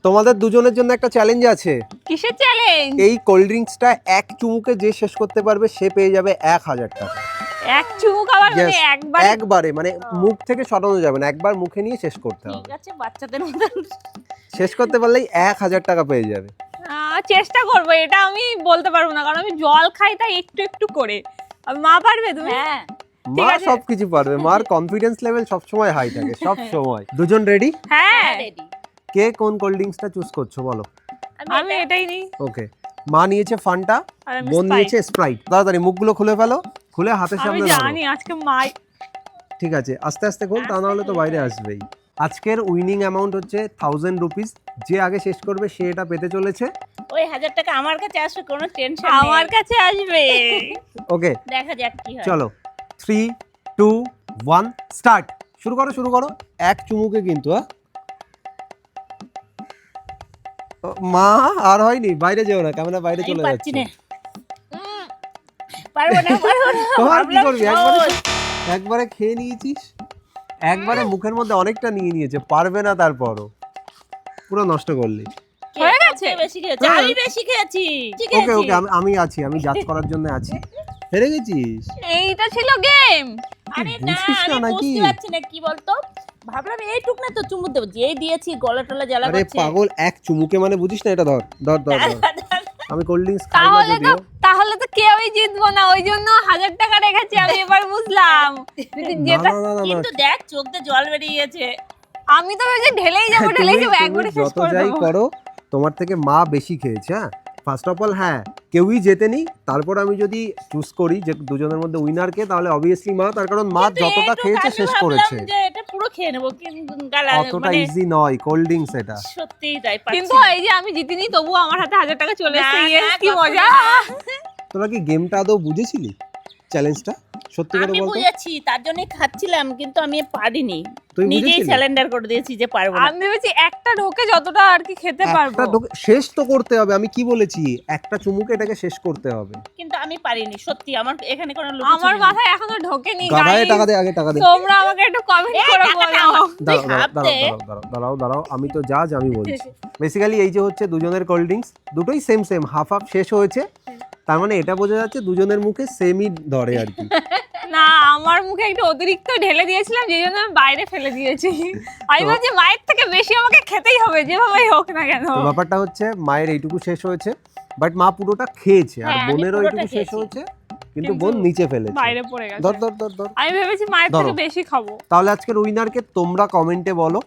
তোমাদের দুজনের জন্য একটা চ্যালেঞ্জ আছে। কিসের চ্যালেঞ্জ? এই কোল্ড ড্রিঙ্কসটা এক চুমুকে যে শেষ করতে পারবে সে পেয়ে যাবে 1000 টাকা। এক চুমুক আবার মানে Yes, একবার? একবারে মানে মুখ থেকে সরানো যাবে না, একবার মুখে নিয়ে শেষ করতে ঠিক হবে। আছে, বাচ্চাদের মতন। শেষ করতে পারলেই 1000 টাকা পেয়ে যাবে। চেষ্টা করবো, এটা আমি বলতে পারবো না কারণ আমি জল খাই তাই একটু একটু করে। আর মা পারবে তুমি? হ্যাঁ, ঠিক মা আছে। সবকিছু পারবে, মার কনফিডেন্স লেভেল সবসময় হাই থাকে, সব সময়। দুজন রেডি? হ্যাঁ রেডি। কে কোন কোল্ড ড্রিঙ্কসটা চুজ করছো বলো? আমি এটাই নিই। ওকে, মা নিয়েছে ফান্টা, আর আমি বোন Sprite। নিয়েছে স্প্রাইট। তাড়াতাড়ি মুখগুলো খুলে ফেলো, খুলে হাতের আমি সামনে ধরো। জানি আজকে মা ঠিক আছে, আস্তে আস্তে খোল, তা না হলে তো বাইরে আসবেই। আজকের উইনিং অ্যামাউন্ট হচ্ছে 1000 রুপিস। যে আগে শেষ করবে সে এটা পেতে চলেছে। ওই 1000 টাকা আমার কাছে আসবে, কোনো টেনশন নেই। আমার কাছে আসবে। ওকে দেখা যাক কি হয়। চলো, 3 2 1 স্টার্ট। শুরু করো শুরু করো, এক চুমুকে কিন্তু। মা আর হয়নি, বাইরে যেও না, ক্যামেরা বাইরে আমি চলে পাচ্ছি যাচ্ছে। না। পারবো না, পারবো না। তোমার কি ভাবলাম করবি? সহজ। একবারে খেয়ে নিয়েছিস, একবারে মুখের মধ্যে অনেকটা নিয়ে নিয়েছে, পারবে না তারপরও, পুরো নষ্ট করলি। কে হয়ে গেছে? সবচেয়ে বেশি খেয়েছে? আমি বেশি খেয়েছি। ওকে ওকে, আমি আছি, আমি জাজ করার জন্য আছি। হেরে গেছিস? এইটা ছিল গেম। আরে তুই না, বুঝিস না আমি নাকি? বুঝতে পারছি না কি বলতো। ভাবলাম এইটুক না তো চুমু দেবো, যেই দিয়েছি গলা টলা জ্বালা আরে করছে। পাগল, এক চুমুকে মানে বুঝিস না? এটা ধর ধর ধর ধর। আমি কোল্ড ড্রিঙ্কস খাই না তাহলে তো যদিও। তাহলে তো কেউই জিতবো না, ওই জন্য 1000 টাকা রেখেছি আমি, এবার বুঝলাম। যদি না যেটা না না না, কিন্তু দেখ চোখ দিয়ে জল বেরিয়ে গেছে। আমি তো ভেবেছি ঢেলেই যাবো তুমি ঢেলেই যাবো, তুমি একবারে শেষ যত করে যাই দেবো। করো, তোমার থেকে মা বেশি খেয়েছে। হ্যাঁ, ফার্স্ট অফ অল হ্যাঁ, কেউই জেতেনি। তারপর আমি যদি চুজ করি যে দুজনের মধ্যে উইনার কে, তাহলে অবভিয়াসলি মা, তার কারণ মা কিন্তু যতটা এইটুক খেয়েছে আমি শেষ ভাবলাম করেছে। যে এটা পুরো খেয়ে নেবো, কিন্তু গালা অতটা মানে ইজি নয় কোল্ড ড্রিঙ্কস এটা। সত্যিই তাই পাচ্ছি কিন্তু না। এই যে আমি জিতিনি, তবুও আমার হাতে 1000 টাকা চলে না, এসেছে। না, ইয়েস, কি কখনো মজা। না। তোরা কি গেমটা আদৌ বুঝেছিলি? চ্যালেঞ্জটা সত্যি করে আমি বলতো? বুঝেছি, তার জন্যই খাচ্ছিলাম, কিন্তু আমি পারিনি। তুই নিজেই বুঝেছিলি? স্যালেন্ডার করে দিয়েছি যে পারবো না। আমি ভেবেছি একটা ঢোকে যতটা আর কি খেতে পারবো। শেষ তো করতে হবে। আমি কি বলেছি? একটা চুমুকে এটাকে শেষ করতে হবে। কিন্তু আমি পারিনি, সত্যি আমার এখানে কোনো লোক আমার মাথায় এখনো ঢোকেনি। গাধায় guys। টাকা দে, আগে টাকা দে। তোমরা আমাকে একটু কমেন্ট এই করে টাকাটা বলো। আমার। দাঁড়াও তুই দাঁড়াও হাত দে। দাঁড়াও দাঁড়াও, আমি তো জাজ, আমি বলছি। বেসিক্যালি এই যে হচ্ছে দুজনের কোল্ড ড্রিঙ্কস, দুটোই সেম সেম হাফ হাফ শেষ হয়েছে। তার মানে এটা বোঝা যাচ্ছে দুজনের মুখে সেমই ধরে আর কি। না, আমার মুখে একটু অতিরিক্ত ঢেলে দিয়েছিলাম, যেই জন্য আমি বাইরে ফেলে দিয়েছি। আমি তো- ভাবছি মায়ের থেকে বেশি আমাকে খেতেই হবে, যেভাবেই হোক না কেন। তো ব্যাপারটা হচ্ছে মায়ের এইটুকু শেষ হয়েছে, বাট মা পুরোটা খেয়েছে, আর হ্যাঁ, আমি বোনেরও পুরোটা এইটুকু শেষ খেয়েছি। হয়েছে, কিন্তু কিন্তু বোন নিচে ফেলেছে। বাইরে পড়ে গেছে। ধর ধর ধর ধর। আমি ভেবেছি মায়ের ধরো। থেকে বেশি খাবো। তাহলে আজকের উইনারকে তোমরা কমেন্টে বলো।